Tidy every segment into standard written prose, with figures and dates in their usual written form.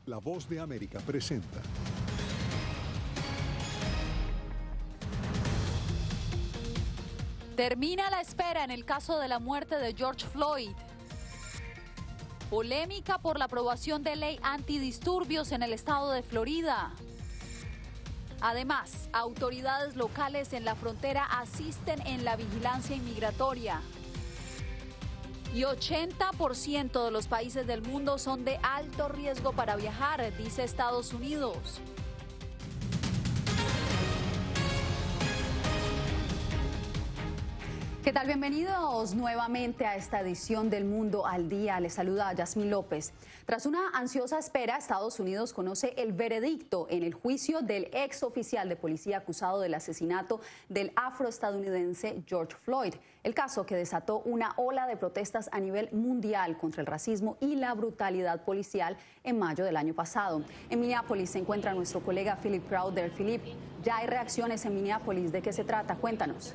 La Voz de América presenta. Termina la espera en el caso de la muerte de George Floyd. Polémica por la aprobación de ley antidisturbios en el estado de Florida. Además, autoridades locales en la frontera asisten en la vigilancia inmigratoria. Y 80% de los países del mundo son de alto riesgo para viajar, dice Estados Unidos. ¿Qué tal? Bienvenidos nuevamente a esta edición del Mundo al Día. Les saluda Yasmín López. Tras una ansiosa espera, Estados Unidos conoce el veredicto en el juicio del ex oficial de policía acusado del asesinato del afroestadounidense George Floyd. El caso que desató una ola de protestas a nivel mundial contra el racismo y la brutalidad policial en mayo del año pasado. En Minneapolis se encuentra nuestro colega Philip Crowder. Philip, ya hay reacciones en Minneapolis. ¿De qué se trata? Cuéntanos.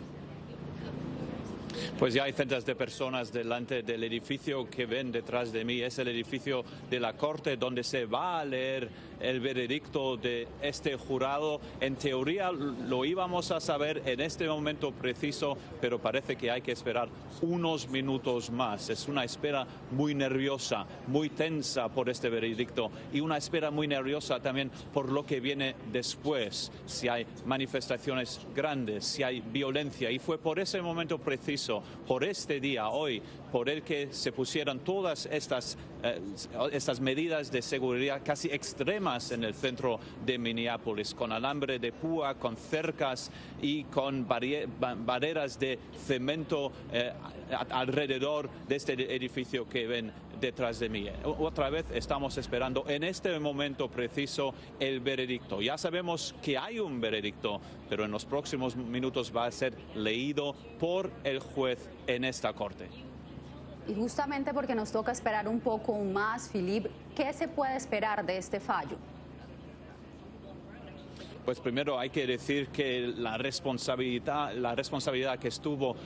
Pues ya hay cientos de personas delante del edificio que ven detrás de mí. Es el edificio de la corte donde se va a leer el veredicto de este jurado. En teoría lo íbamos a saber en este momento preciso, pero parece que hay que esperar unos minutos más. Es una espera muy nerviosa, muy tensa por este veredicto y una espera muy nerviosa también por lo que viene después, si hay manifestaciones grandes, si hay violencia. Y fue por ese momento preciso, por este día, hoy, por el que se pusieron todas estas medidas de seguridad casi extremas en el centro de Minneapolis, con alambre de púa, con cercas y con barreras de cemento alrededor de este edificio que ven detrás de mí. Otra vez estamos esperando en este momento preciso el veredicto. Ya sabemos que hay un veredicto, pero en los próximos minutos va a ser leído por el juez en esta corte. Y justamente porque nos toca esperar un poco más, Philip, ¿qué se puede esperar de este fallo? Pues primero hay que decir que la responsabilidad que estuvo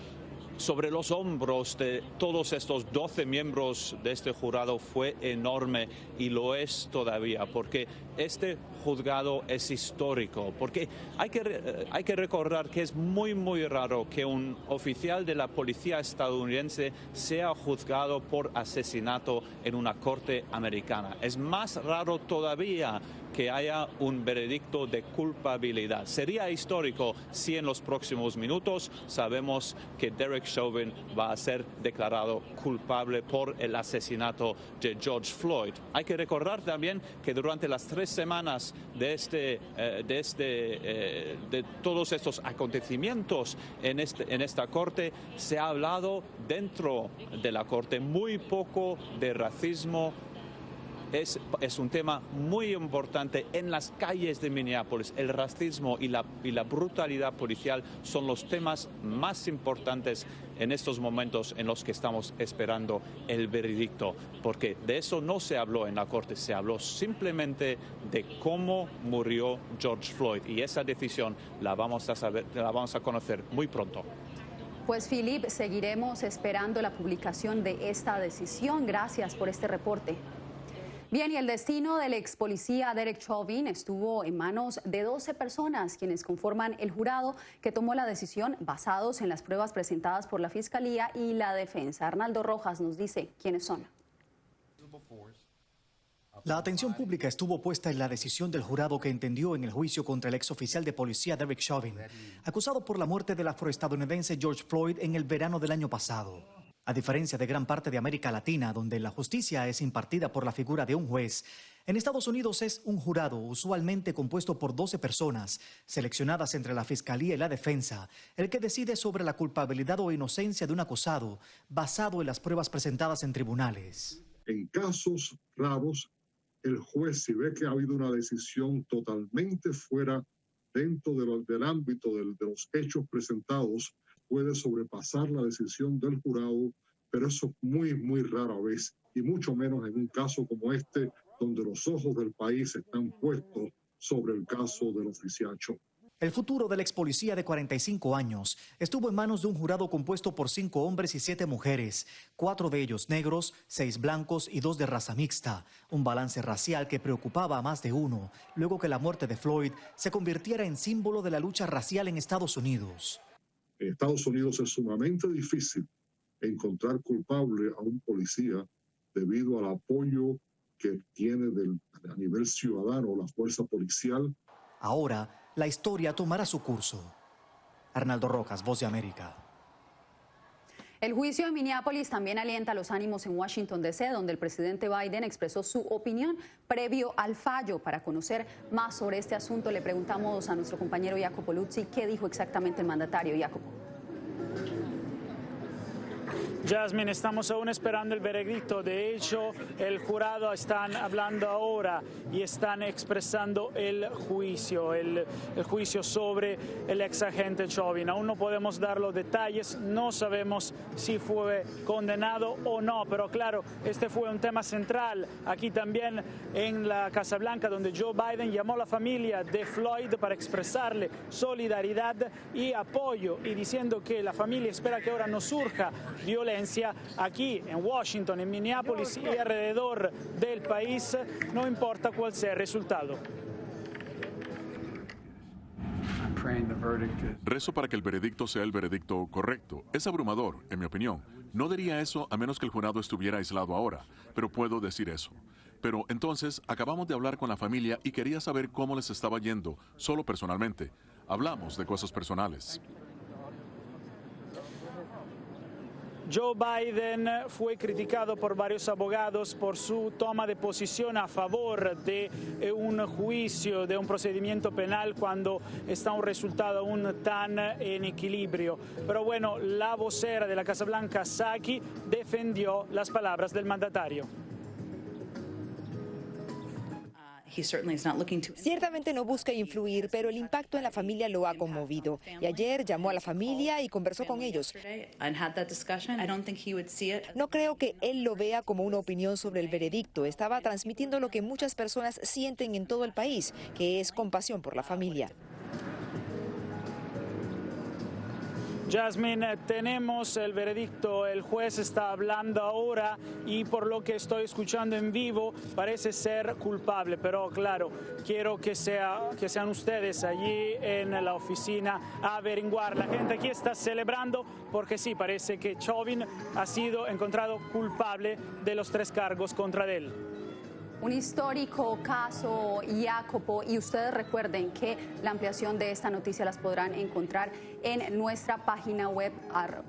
sobre los hombros de todos estos 12 miembros de este jurado fue enorme y lo es todavía, porque este juzgado es histórico, porque hay que recordar que es muy raro que un oficial de la policía estadounidense sea juzgado por asesinato en una corte americana. Es más raro todavía que haya un veredicto de culpabilidad. Sería histórico si en los próximos minutos sabemos que Derek Chauvin va a ser declarado culpable por el asesinato de George Floyd. Hay que recordar también que durante las 3 semanas de todos estos acontecimientos en esta corte se ha hablado dentro de la corte muy poco de racismo. Es un tema muy importante en las calles de Minneapolis. El racismo y la brutalidad policial son los temas más importantes en estos momentos en los que estamos esperando el veredicto, porque de eso no se habló en la corte, se habló simplemente de cómo murió George Floyd, y esa decisión la vamos a conocer muy pronto. Pues Philip, seguiremos esperando la publicación de esta decisión. Gracias por este reporte. Bien, y el destino del ex policía Derek Chauvin estuvo en manos de 12 personas, quienes conforman el jurado que tomó la decisión basados en las pruebas presentadas por la Fiscalía y la defensa. Arnaldo Rojas nos dice quiénes son. La atención pública estuvo puesta en la decisión del jurado que entendió en el juicio contra el exoficial de policía Derek Chauvin, acusado por la muerte del afroestadounidense George Floyd en el verano del año pasado. A diferencia de gran parte de América Latina, donde la justicia es impartida por la figura de un juez, en Estados Unidos es un jurado usualmente compuesto por 12 personas, seleccionadas entre la Fiscalía y la defensa, el que decide sobre la culpabilidad o inocencia de un acusado, basado en las pruebas presentadas en tribunales. En casos raros, el juez, si ve que ha habido una decisión totalmente fuera dentro del ámbito de los hechos presentados, puede sobrepasar la decisión del jurado, pero eso es muy rara vez, y mucho menos en un caso como este, donde los ojos del país están puestos sobre el caso del oficial Chauvin. El futuro del ex policía de 45 años estuvo en manos de un jurado compuesto por 5 hombres y 7 mujeres, 4 de ellos negros, 6 blancos y 2 de raza mixta. Un balance racial que preocupaba a más de uno, luego que la muerte de Floyd se convirtiera en símbolo de la lucha racial en Estados Unidos. En Estados Unidos es sumamente difícil encontrar culpable a un policía debido al apoyo que tiene a nivel ciudadano la fuerza policial. Ahora, la historia tomará su curso. Arnaldo Rojas, Voz de América. El juicio de Minneapolis también alienta los ánimos en Washington, D.C., donde el presidente Biden expresó su opinión previo al fallo. Para conocer más sobre este asunto, le preguntamos a nuestro compañero Jacopo Luzzi qué dijo exactamente el mandatario. Jacopo. Jasmine, estamos aún esperando el veredicto. De hecho, el jurado están hablando ahora y están expresando el juicio sobre el ex agente Chauvin. Aún no podemos dar los detalles, no sabemos si fue condenado o no, pero claro, este fue un tema central aquí también en la Casa Blanca, donde Joe Biden llamó a la familia de Floyd para expresarle solidaridad y apoyo, y diciendo que la familia espera que ahora no surja violencia aquí en Washington, en Minneapolis y alrededor del país, no importa cuál sea el resultado. Rezo para que el veredicto sea el veredicto correcto. Es abrumador, en mi opinión. No diría eso a menos que el jurado estuviera aislado ahora, pero puedo decir eso. Pero entonces, acabamos de hablar con la familia y quería saber cómo les estaba yendo, solo personalmente. Hablamos de cosas personales. Joe Biden fue criticado por varios abogados por su toma de posición a favor de un juicio, de un procedimiento penal, cuando está un resultado aún tan en equilibrio. Pero bueno, la vocera de la Casa Blanca, Psaki, defendió las palabras del mandatario. Ciertamente no busca influir, pero el impacto en la familia lo ha conmovido. Y ayer llamó a la familia y conversó con ellos. No creo que él lo vea como una opinión sobre el veredicto. Estaba transmitiendo lo que muchas personas sienten en todo el país, que es compasión por la familia. Jasmine, tenemos el veredicto, el juez está hablando ahora y por lo que estoy escuchando en vivo parece ser culpable, pero claro, quiero que sean ustedes allí en la oficina a averiguar. La gente aquí está celebrando porque sí, parece que Chauvin ha sido encontrado culpable de los 3 cargos contra él. Un histórico caso, Jacopo, y ustedes recuerden que la ampliación de esta noticia las podrán encontrar en nuestra página web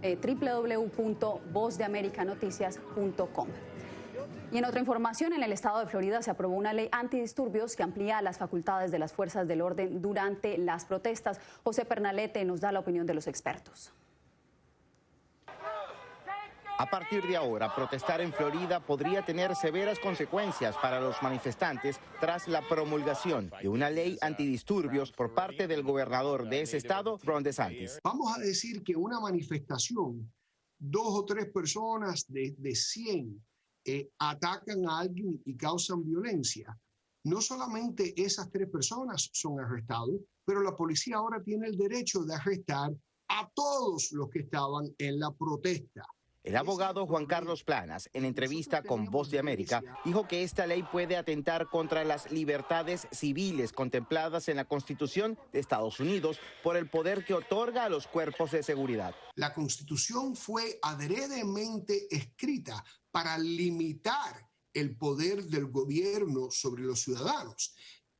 www.vozdeamericanoticias.com. Y en otra información, en el estado de Florida se aprobó una ley antidisturbios que amplía las facultades de las fuerzas del orden durante las protestas. José Pernalete nos da la opinión de los expertos. A partir de ahora, protestar en Florida podría tener severas consecuencias para los manifestantes tras la promulgación de una ley antidisturbios por parte del gobernador de ese estado, Ron DeSantis. Vamos a decir que una manifestación, 2 o 3 personas de 100 atacan a alguien y causan violencia. No solamente esas 3 personas son arrestados, pero la policía ahora tiene el derecho de arrestar a todos los que estaban en la protesta. El abogado Juan Carlos Planas, en entrevista con Voz de América, dijo que esta ley puede atentar contra las libertades civiles contempladas en la Constitución de Estados Unidos por el poder que otorga a los cuerpos de seguridad. La Constitución fue adredemente escrita para limitar el poder del gobierno sobre los ciudadanos.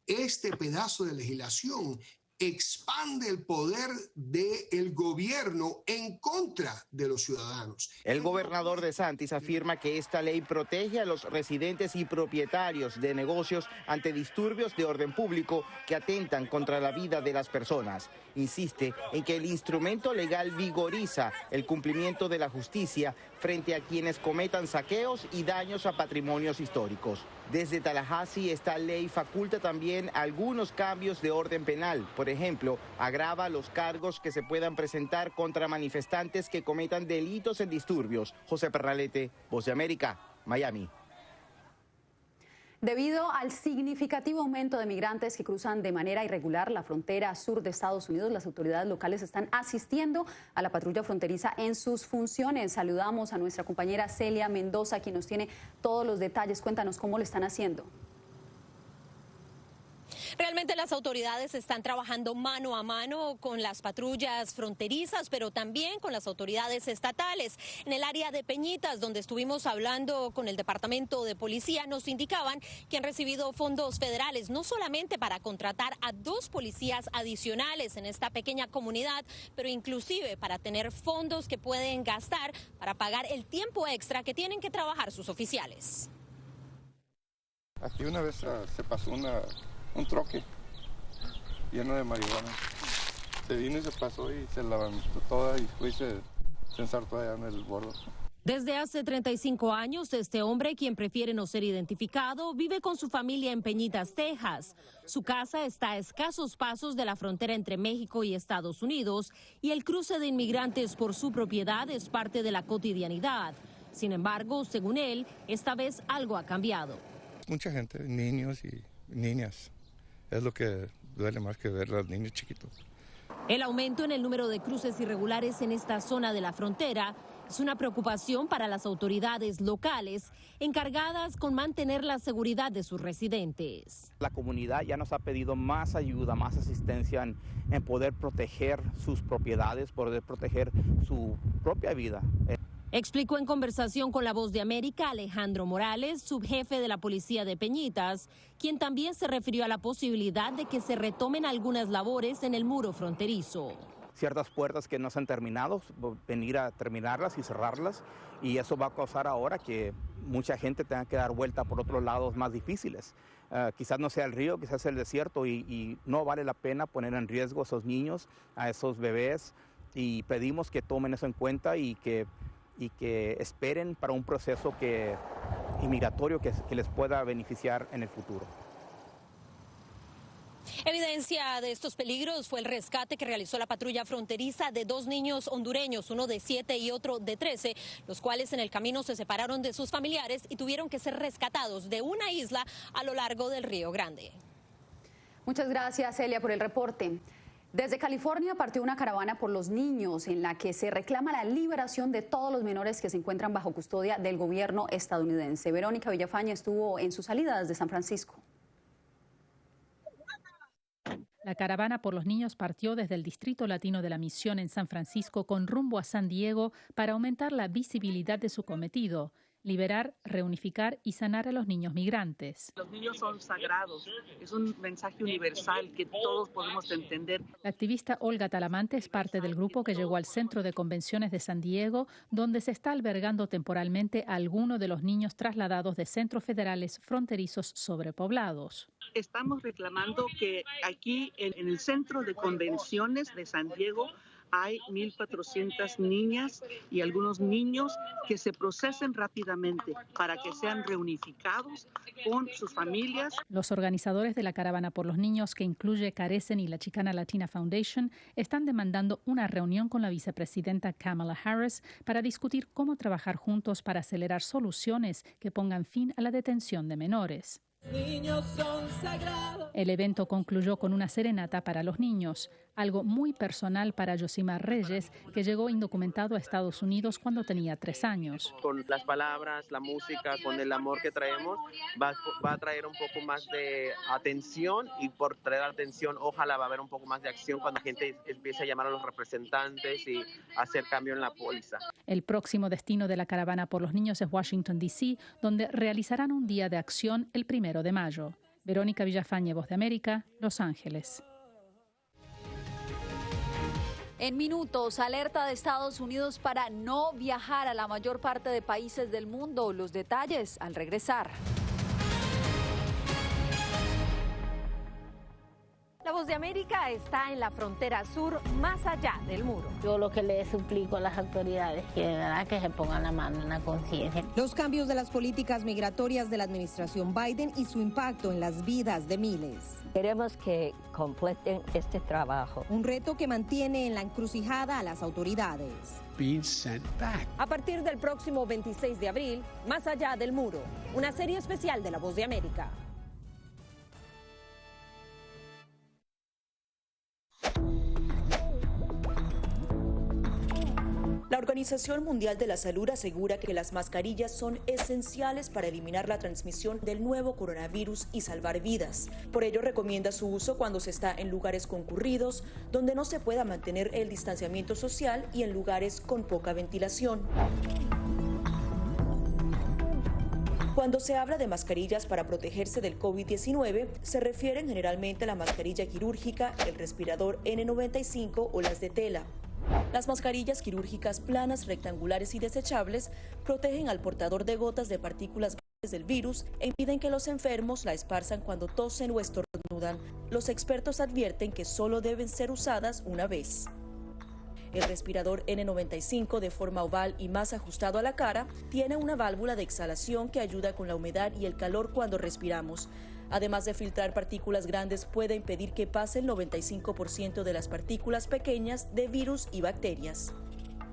Este pedazo de legislación expande el poder del gobierno en contra de los ciudadanos. El gobernador DeSantis afirma que esta ley protege a los residentes y propietarios de negocios ante disturbios de orden público que atentan contra la vida de las personas. Insiste en que el instrumento legal vigoriza el cumplimiento de la justicia frente a quienes cometan saqueos y daños a patrimonios históricos. Desde Tallahassee, esta ley faculta también algunos cambios de orden penal. Por ejemplo, agrava los cargos que se puedan presentar contra manifestantes que cometan delitos en disturbios. José Pernalete, Voz de América, Miami. Debido al significativo aumento de migrantes que cruzan de manera irregular la frontera sur de Estados Unidos, las autoridades locales están asistiendo a la patrulla fronteriza en sus funciones. Saludamos a nuestra compañera Celia Mendoza, quien nos tiene todos los detalles. Cuéntanos cómo lo están haciendo. Realmente las autoridades están trabajando mano a mano con las patrullas fronterizas, pero también con las autoridades estatales. En el área de Peñitas, donde estuvimos hablando con el Departamento de Policía, nos indicaban que han recibido fondos federales, no solamente para contratar a 2 policías adicionales en esta pequeña comunidad, pero inclusive para tener fondos que pueden gastar para pagar el tiempo extra que tienen que trabajar sus oficiales. Aquí una vez se pasó un troque lleno de marihuana. Se vino y se pasó y se la aventó toda y fue y se ensartó allá en el borde. Desde hace 35 años, este hombre, quien prefiere no ser identificado, vive con su familia en Peñitas, Texas. Su casa está a escasos pasos de la frontera entre México y Estados Unidos y el cruce de inmigrantes por su propiedad es parte de la cotidianidad. Sin embargo, según él, esta vez algo ha cambiado. Mucha gente, niños y niñas. Es lo que duele más que ver a los niños chiquitos. El aumento en el número de cruces irregulares en esta zona de la frontera es una preocupación para las autoridades locales encargadas con mantener la seguridad de sus residentes. La comunidad ya nos ha pedido más ayuda, más asistencia en poder proteger sus propiedades, poder proteger su propia vida. Explicó en conversación con La Voz de América Alejandro Morales, subjefe de la policía de Peñitas, quien también se refirió a la posibilidad de que se retomen algunas labores en el muro fronterizo. Ciertas puertas que no se han terminado, venir a terminarlas y cerrarlas, y eso va a causar ahora que mucha gente tenga que dar vuelta por otros lados más difíciles. Quizás no sea el río, quizás el desierto, y no vale la pena poner en riesgo a esos niños, a esos bebés, y pedimos que tomen eso en cuenta y que esperen para un proceso inmigratorio que les pueda beneficiar en el futuro. Evidencia de estos peligros fue el rescate que realizó la patrulla fronteriza de 2 niños hondureños, uno de 7 y otro de 13, los cuales en el camino se separaron de sus familiares y tuvieron que ser rescatados de una isla a lo largo del Río Grande. Muchas gracias, Celia, por el reporte. Desde California partió una caravana por los niños en la que se reclama la liberación de todos los menores que se encuentran bajo custodia del gobierno estadounidense. Verónica Villafaña estuvo en su salida desde San Francisco. La caravana por los niños partió desde el Distrito Latino de la Misión en San Francisco con rumbo a San Diego para aumentar la visibilidad de su cometido: liberar, reunificar y sanar a los niños migrantes. Los niños son sagrados, es un mensaje universal que todos podemos entender. La activista Olga Talamante es parte del grupo que llegó al Centro de Convenciones de San Diego, donde se está albergando temporalmente a algunos de los niños trasladados de centros federales fronterizos sobrepoblados. Estamos reclamando que aquí en el Centro de Convenciones de San Diego hay 1,400 niñas y algunos niños que se procesen rápidamente para que sean reunificados con sus familias. Los organizadores de la caravana por los niños, que incluye Carecen y la Chicana Latina Foundation, están demandando una reunión con la vicepresidenta Kamala Harris para discutir cómo trabajar juntos para acelerar soluciones que pongan fin a la detención de menores. Niños son sagrados. El evento concluyó con una serenata para los niños, algo muy personal para Yosimar Reyes, que llegó indocumentado a Estados Unidos cuando tenía 3 años. Con las palabras, la música, con el amor que traemos, va a traer un poco más de atención, y por traer atención, ojalá va a haber un poco más de acción cuando la gente empiece a llamar a los representantes y hacer cambio en la póliza. El próximo destino de la caravana por los niños es Washington, D.C., donde realizarán un día de acción el 1 de mayo. Verónica Villafañe, Voz de América, Los Ángeles. En minutos, alerta de Estados Unidos para no viajar a la mayor parte de países del mundo. Los detalles al regresar. La Voz Voz de América está en la frontera sur, más allá del muro. Yo lo que le suplico a las autoridades que de verdad que se pongan la mano en la conciencia. Los cambios de las políticas migratorias de la administración Biden y su impacto en las vidas de miles. Queremos que completen este trabajo. Un reto que mantiene en la encrucijada a las autoridades. A partir del próximo 26 de abril, Más allá del muro, una serie especial de La Voz de América. La Organización Mundial de la Salud asegura que las mascarillas son esenciales para eliminar la transmisión del nuevo coronavirus y salvar vidas. Por ello recomienda su uso cuando se está en lugares concurridos, donde no se pueda mantener el distanciamiento social y en lugares con poca ventilación. Cuando se habla de mascarillas para protegerse del COVID-19, se refieren generalmente a la mascarilla quirúrgica, el respirador N95 o las de tela. Las mascarillas quirúrgicas planas, rectangulares y desechables protegen al portador de gotas de partículas grandes del virus e impiden que los enfermos la esparzan cuando tosen o estornudan. Los expertos advierten que solo deben ser usadas una vez. El respirador N95, de forma oval y más ajustado a la cara, tiene una válvula de exhalación que ayuda con la humedad y el calor cuando respiramos. Además de filtrar partículas grandes, puede impedir que pase el 95% de las partículas pequeñas de virus y bacterias.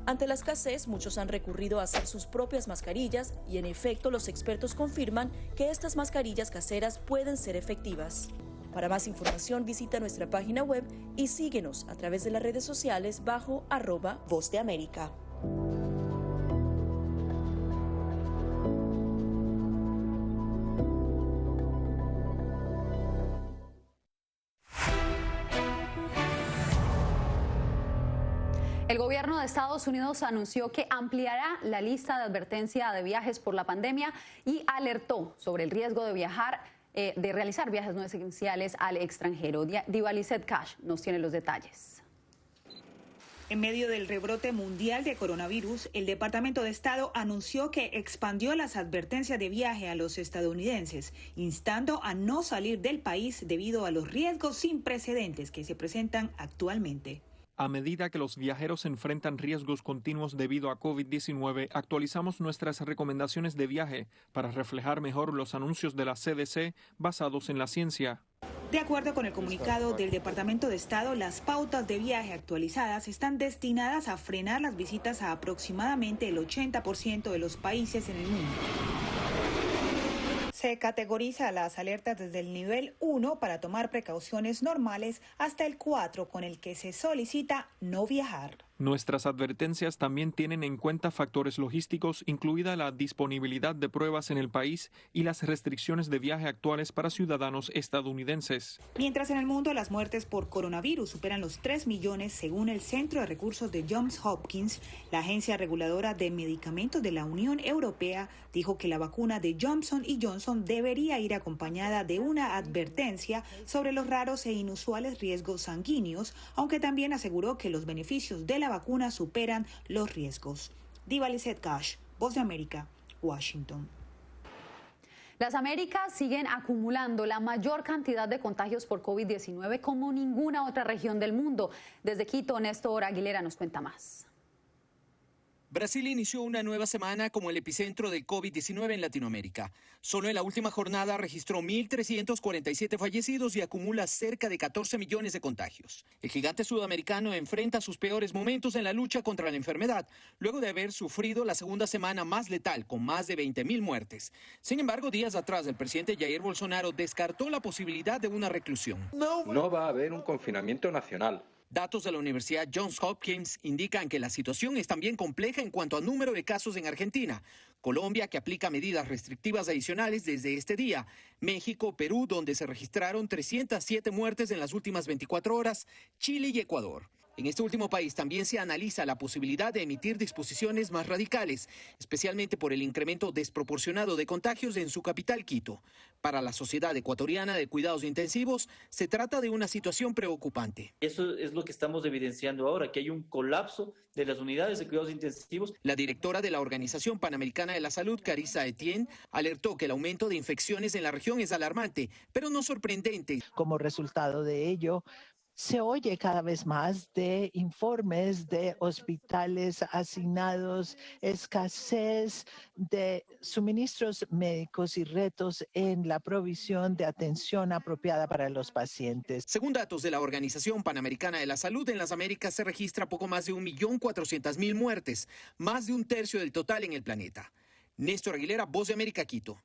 Ante la escasez, muchos han recurrido a hacer sus propias mascarillas y, en efecto, los expertos confirman que estas mascarillas caseras pueden ser efectivas. Para más información, visita nuestra página web y síguenos a través de las redes sociales bajo @Voz de América. El gobierno de Estados Unidos anunció que ampliará la lista de advertencia de viajes por la pandemia y alertó sobre el riesgo de de realizar viajes no esenciales al extranjero. Divalicet Cash nos tiene los detalles. En medio del rebrote mundial de coronavirus, el Departamento de Estado anunció que expandió las advertencias de viaje a los estadounidenses, instando a no salir del país debido a los riesgos sin precedentes que se presentan actualmente. A medida que los viajeros enfrentan riesgos continuos debido a COVID-19, actualizamos nuestras recomendaciones de viaje para reflejar mejor los anuncios de la CDC basados en la ciencia. De acuerdo con el comunicado del Departamento de Estado, las pautas de viaje actualizadas están destinadas a frenar las visitas a aproximadamente el 80% de los países en el mundo. Se categoriza las alertas desde el nivel 1 para tomar precauciones normales hasta el 4 con el que se solicita no viajar. Nuestras advertencias también tienen en cuenta factores logísticos, incluida la disponibilidad de pruebas en el país y las restricciones de viaje actuales para ciudadanos estadounidenses. Mientras en el mundo las muertes por coronavirus superan los 3 millones, según el Centro de Recursos de Johns Hopkins, la agencia reguladora de medicamentos de la Unión Europea dijo que la vacuna de Johnson & Johnson debería ir acompañada de una advertencia sobre los raros e inusuales riesgos sanguíneos, aunque también aseguró que los beneficios de la vacuna superan los riesgos. Divalicet Cash, Voz de América, Washington. Las Américas siguen acumulando la mayor cantidad de contagios por COVID-19 como ninguna otra región del mundo. Desde Quito, Néstor Aguilera nos cuenta más. Brasil inició una nueva semana como el epicentro del COVID-19 en Latinoamérica. Solo en la última jornada registró 1.347 fallecidos y acumula cerca de 14 millones de contagios. El gigante sudamericano enfrenta sus peores momentos en la lucha contra la enfermedad, luego de haber sufrido la segunda semana más letal, con más de 20.000 muertes. Sin embargo, días atrás, el presidente Jair Bolsonaro descartó la posibilidad de una reclusión. No va a haber un confinamiento nacional. Datos de la Universidad Johns Hopkins indican que la situación es también compleja en cuanto a número de casos en Argentina, Colombia, que aplica medidas restrictivas adicionales desde este día, México, Perú, donde se registraron 307 muertes en las últimas 24 horas, Chile y Ecuador. En este último país también se analiza la posibilidad de emitir disposiciones más radicales, especialmente por el incremento desproporcionado de contagios en su capital, Quito. Para la Sociedad Ecuatoriana de Cuidados Intensivos, se trata de una situación preocupante. Eso es lo que estamos evidenciando ahora, que hay un colapso de las unidades de cuidados intensivos. La directora de la Organización Panamericana de la Salud, Carissa Etienne, alertó que el aumento de infecciones en la región situación es alarmante, pero no sorprendente. Como resultado de ello, se oye cada vez más de informes de hospitales hacinados, escasez de suministros médicos y retos en la provisión de atención apropiada para los pacientes. Según datos de la Organización Panamericana de la Salud, en las Américas se registra poco más de 1.400.000 muertes, más de un tercio del total en el planeta. Néstor Aguilera, Voz de América, Quito.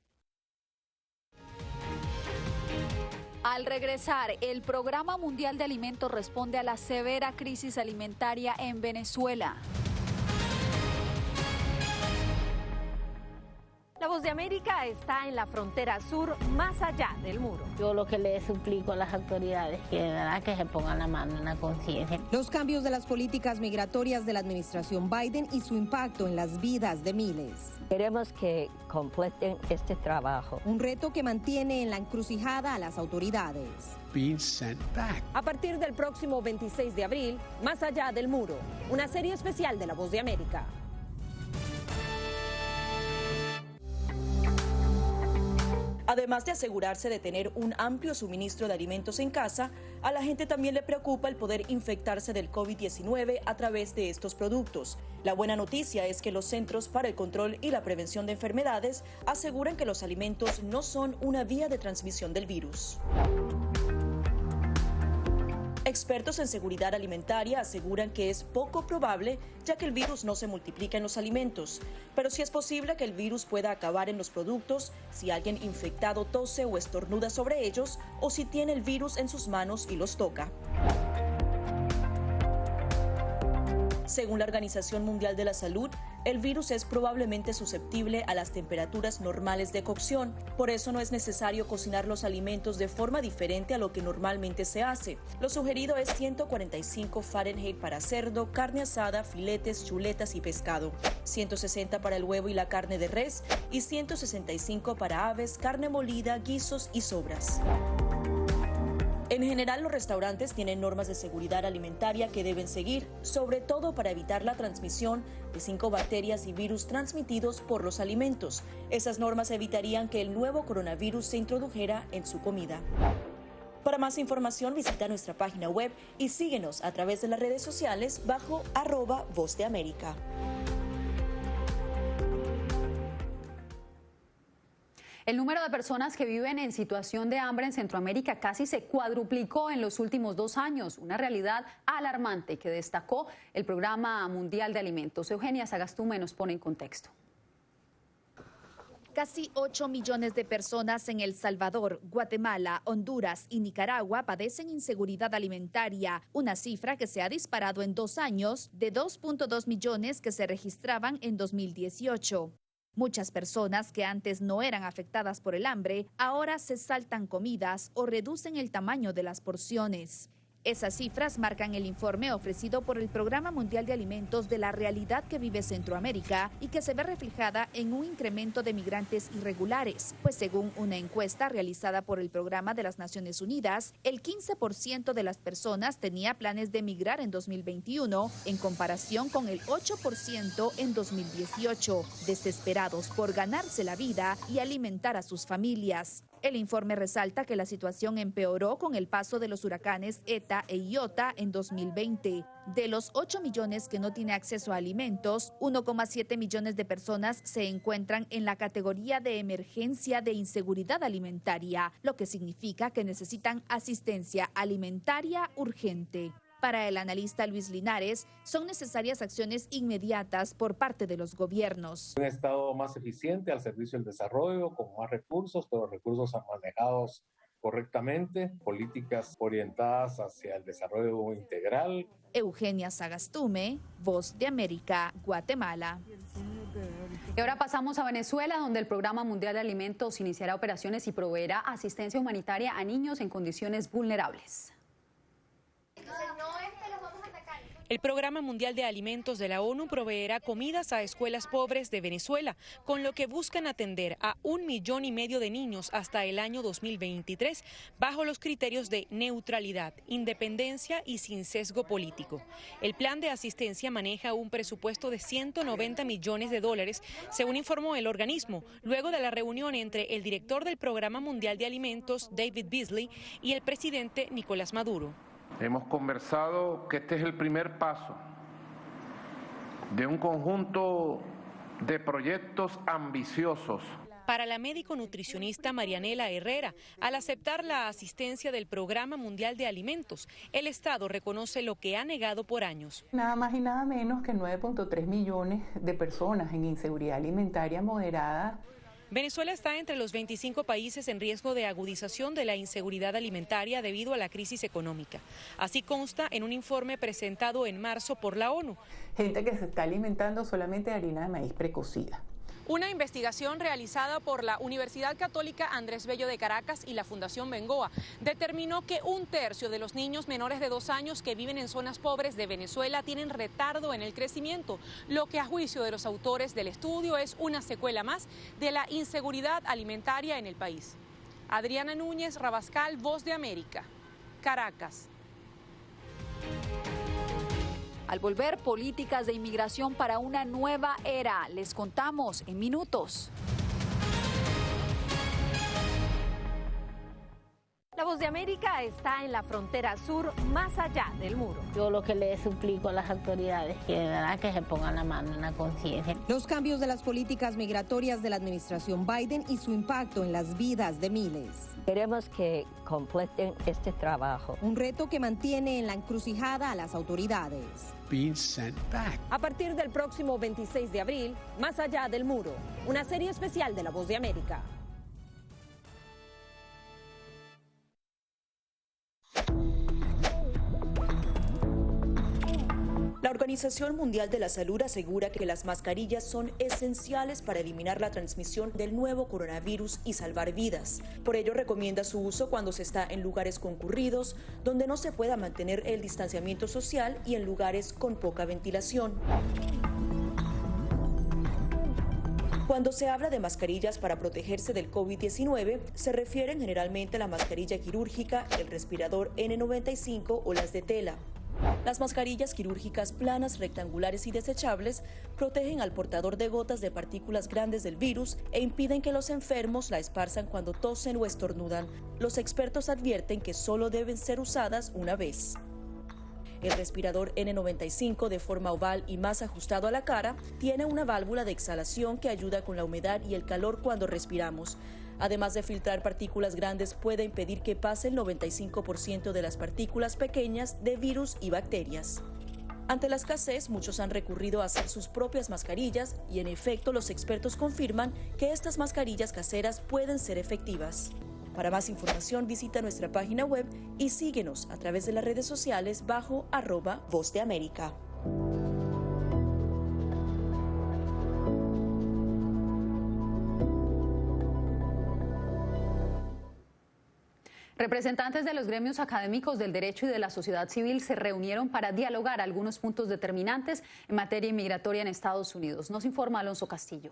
Al regresar, el Programa Mundial de Alimentos responde a la severa crisis alimentaria en Venezuela. La Voz de América está en la frontera sur, más allá del muro. Yo lo que le suplico a las autoridades que de verdad que se pongan la mano en la conciencia. Los cambios de las políticas migratorias de la administración Biden y su impacto en las vidas de miles. Queremos que completen este trabajo. Un reto que mantiene en la encrucijada a las autoridades. A partir del próximo 26 de abril, Más allá del muro, una serie especial de La Voz de América. Además de asegurarse de tener un amplio suministro de alimentos en casa, a la gente también le preocupa el poder infectarse del COVID-19 a través de estos productos. La buena noticia es que los Centros para el Control y la Prevención de Enfermedades aseguran que los alimentos no son una vía de transmisión del virus. Expertos en seguridad alimentaria aseguran que es poco probable, ya que el virus no se multiplica en los alimentos, pero sí es posible que el virus pueda acabar en los productos si alguien infectado tose o estornuda sobre ellos o si tiene el virus en sus manos y los toca. Según la Organización Mundial de la Salud, el virus es probablemente susceptible a las temperaturas normales de cocción. Por eso no es necesario cocinar los alimentos de forma diferente a lo que normalmente se hace. Lo sugerido es 145 Fahrenheit para cerdo, carne asada, filetes, chuletas y pescado, 160 para el huevo y la carne de res y 165 para aves, carne molida, guisos y sobras. En general, los restaurantes tienen normas de seguridad alimentaria que deben seguir, sobre todo para evitar la transmisión de 5 bacterias y virus transmitidos por los alimentos. Esas normas evitarían que el nuevo coronavirus se introdujera en su comida. Para más información, visita nuestra página web y síguenos a través de las redes sociales bajo @Voz de América. El número de personas que viven en situación de hambre en Centroamérica casi se cuadruplicó en los últimos 2 años, una realidad alarmante que destacó el Programa Mundial de Alimentos. Eugenia Sagastume nos pone en contexto. Casi 8 millones de personas en El Salvador, Guatemala, Honduras y Nicaragua padecen inseguridad alimentaria, una cifra que se ha disparado en 2 años de 2.2 millones que se registraban en 2018. Muchas personas que antes no eran afectadas por el hambre, ahora se saltan comidas o reducen el tamaño de las porciones. Esas cifras marcan el informe ofrecido por el Programa Mundial de Alimentos de la realidad que vive Centroamérica y que se ve reflejada en un incremento de migrantes irregulares, pues según una encuesta realizada por el Programa de las Naciones Unidas, el 15% de las personas tenía planes de migrar en 2021, en comparación con el 8% en 2018, desesperados por ganarse la vida y alimentar a sus familias. El informe resalta que la situación empeoró con el paso de los huracanes ETA e Iota en 2020. De los 8 millones que no tienen acceso a alimentos, 1,7 millones de personas se encuentran en la categoría de emergencia de inseguridad alimentaria, lo que significa que necesitan asistencia alimentaria urgente. Para el analista Luis Linares, son necesarias acciones inmediatas por parte de los gobiernos. Un Estado más eficiente al servicio del desarrollo, con más recursos, pero recursos manejados correctamente, políticas orientadas hacia el desarrollo integral. Eugenia Sagastume, Voz de América, Guatemala. Y ahora pasamos a Venezuela, donde el Programa Mundial de Alimentos iniciará operaciones y proveerá asistencia humanitaria a niños en condiciones vulnerables. El Programa Mundial de Alimentos de la ONU proveerá comidas a escuelas pobres de Venezuela, con lo que buscan atender a 1,5 millones de niños hasta el año 2023, bajo los criterios de neutralidad, independencia y sin sesgo político. El plan de asistencia maneja un presupuesto de $190 millones, según informó el organismo, luego de la reunión entre el director del Programa Mundial de Alimentos, David Beasley, y el presidente Nicolás Maduro. Hemos conversado que este es el primer paso de un conjunto de proyectos ambiciosos. Para la médico nutricionista Marianela Herrera, al aceptar la asistencia del Programa Mundial de Alimentos, el Estado reconoce lo que ha negado por años. Nada más y nada menos que 9.3 millones de personas en inseguridad alimentaria moderada. Venezuela está entre los 25 países en riesgo de agudización de la inseguridad alimentaria debido a la crisis económica. Así consta en un informe presentado en marzo por la ONU. Gente que se está alimentando solamente de harina de maíz precocida. Una investigación realizada por la Universidad Católica Andrés Bello de Caracas y la Fundación Bengoa determinó que 1/3 de los niños menores de 2 años que viven en zonas pobres de Venezuela tienen retardo en el crecimiento, lo que a juicio de los autores del estudio es una secuela más de la inseguridad alimentaria en el país. Adriana Núñez Rabascal, Voz de América, Caracas. Al volver, políticas de inmigración para una nueva era. Les contamos en minutos. La Voz de América está en la frontera sur, más allá del muro. Yo lo que le suplico a las autoridades que de verdad que se pongan la mano en la conciencia. Los cambios de las políticas migratorias de la administración Biden y su impacto en las vidas de miles. Queremos que completen este trabajo. Un reto que mantiene en la encrucijada a las autoridades. A partir del próximo 26 de abril, Más allá del muro, una serie especial de La Voz de América. La Organización Mundial de la Salud asegura que las mascarillas son esenciales para eliminar la transmisión del nuevo coronavirus y salvar vidas. Por ello recomienda su uso cuando se está en lugares concurridos, donde no se pueda mantener el distanciamiento social y en lugares con poca ventilación. Cuando se habla de mascarillas para protegerse del COVID-19, se refieren generalmente a la mascarilla quirúrgica, el respirador N95 o las de tela. Las mascarillas quirúrgicas planas, rectangulares y desechables protegen al portador de gotas de partículas grandes del virus e impiden que los enfermos la esparzan cuando tosen o estornudan. Los expertos advierten que solo deben ser usadas una vez. El respirador N95, de forma oval y más ajustado a la cara, tiene una válvula de exhalación que ayuda con la humedad y el calor cuando respiramos. Además de filtrar partículas grandes, puede impedir que pase el 95% de las partículas pequeñas de virus y bacterias. Ante la escasez, muchos han recurrido a hacer sus propias mascarillas y, en efecto, los expertos confirman que estas mascarillas caseras pueden ser efectivas. Para más información, visita nuestra página web y síguenos a través de las redes sociales bajo @Voz de América. Representantes de los gremios académicos del derecho y de la sociedad civil se reunieron para dialogar algunos puntos determinantes en materia inmigratoria en Estados Unidos. Nos informa Alonso Castillo.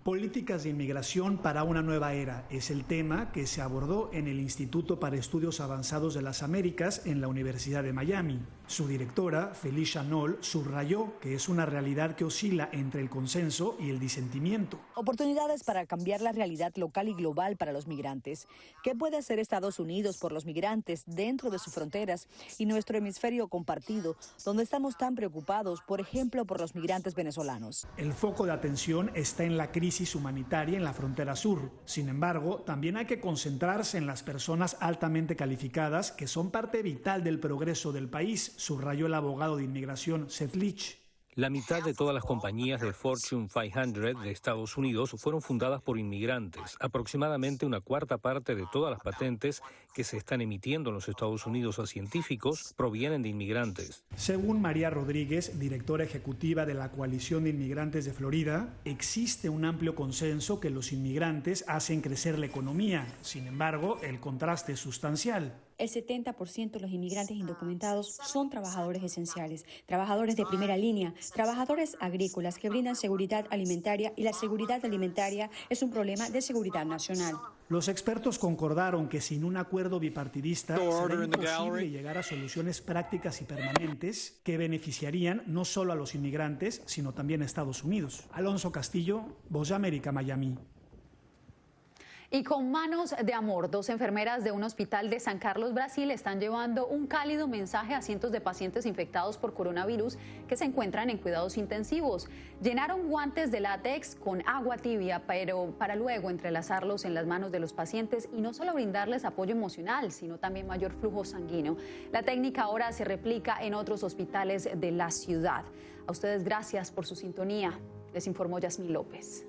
Políticas de inmigración para una nueva era es el tema que se abordó en el Instituto para Estudios Avanzados de las Américas en la Universidad de Miami. Su directora, Felicia Knoll, subrayó que es una realidad que oscila entre el consenso y el disentimiento. Oportunidades para cambiar la realidad local y global para los migrantes. ¿Qué puede hacer Estados Unidos por los migrantes dentro de sus fronteras y nuestro hemisferio compartido, donde estamos tan preocupados, por ejemplo, por los migrantes venezolanos? El foco de atención está en la crisis humanitaria en la frontera sur. Sin embargo, también hay que concentrarse en las personas altamente calificadas que son parte vital del progreso del país, subrayó el abogado de inmigración Seth Leach. La mitad de todas las compañías de Fortune 500 de Estados Unidos fueron fundadas por inmigrantes. Aproximadamente una cuarta parte de todas las patentes que se están emitiendo en los Estados Unidos a científicos provienen de inmigrantes. Según María Rodríguez, directora ejecutiva de la Coalición de Inmigrantes de Florida, existe un amplio consenso que los inmigrantes hacen crecer la economía. Sin embargo, el contraste es sustancial. El 70% de los inmigrantes indocumentados son trabajadores esenciales, trabajadores de primera línea, trabajadores agrícolas que brindan seguridad alimentaria, y la seguridad alimentaria es un problema de seguridad nacional. Los expertos concordaron que sin un acuerdo bipartidista será imposible llegar a soluciones prácticas y permanentes que beneficiarían no solo a los inmigrantes, sino también a Estados Unidos. Alonso Castillo, Voz de América, Miami. Y con manos de amor, 2 enfermeras de un hospital de San Carlos, Brasil, están llevando un cálido mensaje a cientos de pacientes infectados por coronavirus que se encuentran en cuidados intensivos. Llenaron guantes de látex con agua tibia, pero para luego entrelazarlos en las manos de los pacientes y no solo brindarles apoyo emocional, sino también mayor flujo sanguíneo. La técnica ahora se replica en otros hospitales de la ciudad. A ustedes gracias por su sintonía. Les informó Yasmín López.